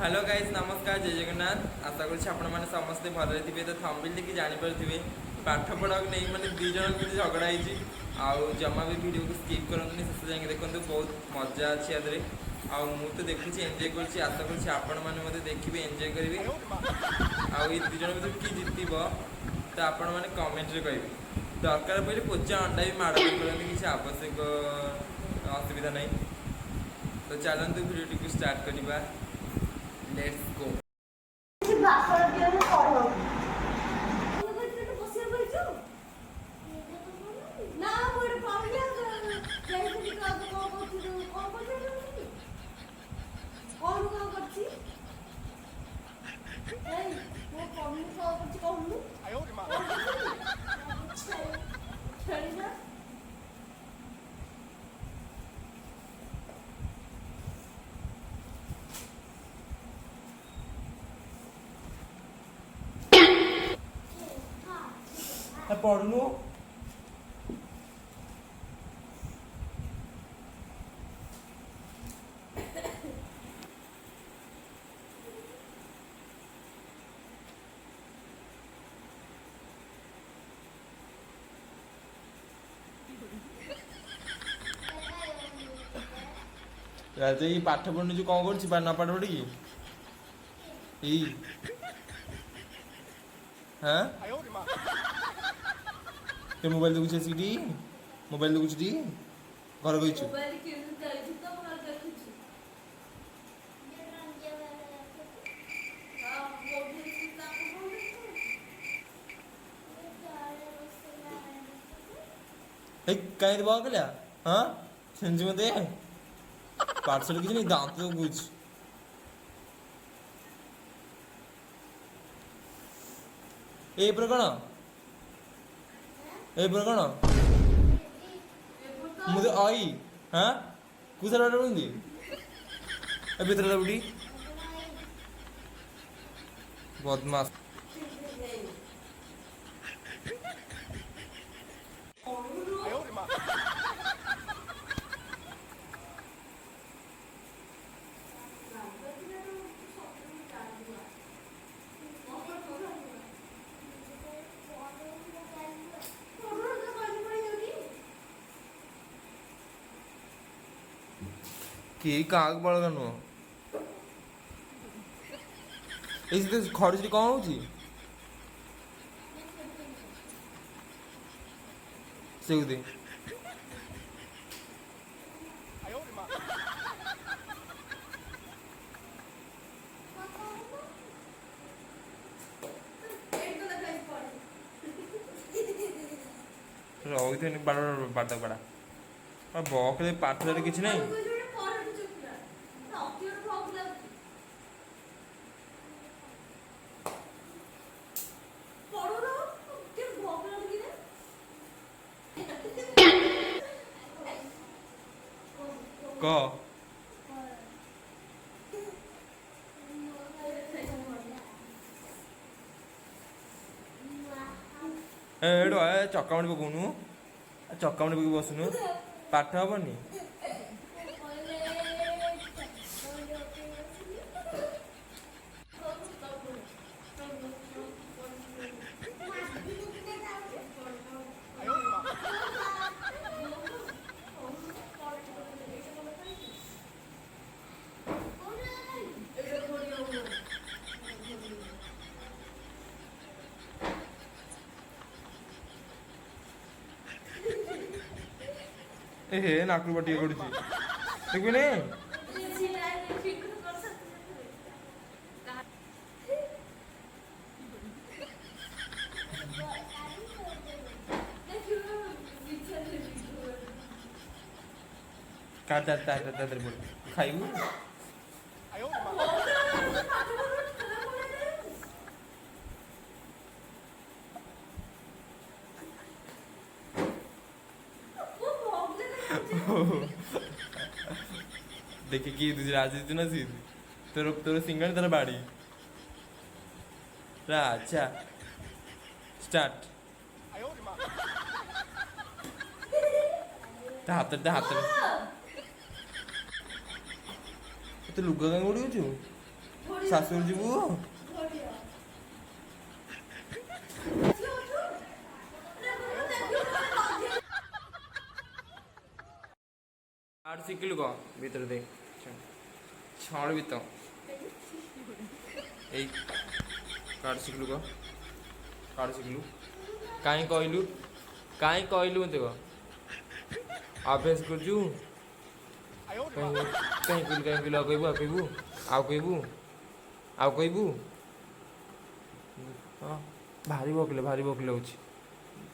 hello guys नमस्कार जय जगन्नाथ आशा कर समस्ते भले थे तो थंबनेल देखि जानीपारे पाठ पढ़ा नहीं मैंने दी जन के झगड़ा होती जमा भी वीडियो को स्किप करते शेष जाए देखते बहुत मजा अच्छी याद तो देखुची एंजॉय कर आशा कर देखिए एंजॉय करेंगे आई दी जन भर किए जितब तो आपण मैंने कमेंट कहे दरकार पड़े पोचा अंडा भी माड़ करते किसी आवश्यक असुविधा नहीं तो चलते भिडियो को स्टार्ट करवा लेट्स गो पढ़नु ये पाठ पढ़ने जो कौन कर ना पाठ पढ़ी हाँ ते मोबाइल देखुछ सीडी मोबाइल देखुछ टी घर गइछ मोबाइल किन जाइछ त मोर देखुछ हां मोबाइल सीता को ए काई दबा गल्या हां संजी मते पार्सल किछ नहीं दांत तो कुछ ए प्रकरण ए कौन मुझे आई हाँ कुछ बुंदी भीतर बुढ़ी बदमाश कि काग बड़गा नुह ये खड़ी कौन हो से रही बाड़ पड़ा बक पाठ किसी ना क एडो चकामणी पकाउनु चकामणी पकई बसुनु पाठ हेनी हे नाकू बटी कर देखबी नहीं काट खाइबू देखे कि तुझे राजनीति ना सी तोर तोर सिंगल तेरा बाड़ी अच्छा स्टार्ट हाथ तो लुगा कहीं उड़ी ଶାଶୁ ଯିବୁ କାର୍ଡ ଶିଖିଲୁ କହ ଭିତରେ ଦେ ଛଣ ବି ତ ଏଇ କାର୍ଡ ଶିଖିଲୁ କହ କାର୍ଡ ଶିଖିଲୁ କାହିଁ କହିଲୁ ମୋତେ କହ ଅଭ୍ୟାସ କରୁଛୁ କାହିଁ କହିଲୁ ଆଉ କହିବୁ ହଁ ଭାରି ବକିଲ ହେଉଛି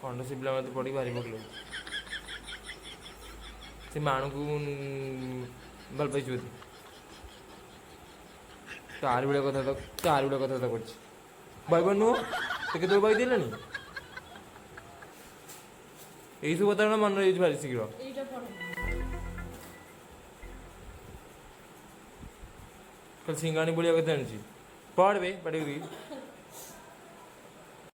ଖଣ୍ଡ ସେ ପିଲା ମୋତେ ପଡ଼ିକି ଭାରି ବକିଲ ହେଉଛି ସେ ମାଣକୁ ଭଲ ପାଇଛୁ ବୋଧେ ତାରି ଭଳିଆ କଥାବାର୍ତ୍ତା କରୁଛି ଭାଇବ ନୁହଁ ତ କେତେବେଳେ ବାଇ ଦେଲାଣି ଏଇସବୁ କଥା ମନେ ରହିଯାଉଛି ଭାରି ଶୀଘ୍ର ଖାଲି ସିଙ୍ଗାଣି ବୁଲିବା କଥା ଜାଣିଛି ପଢ଼ ବେ ପାଟି କରିକି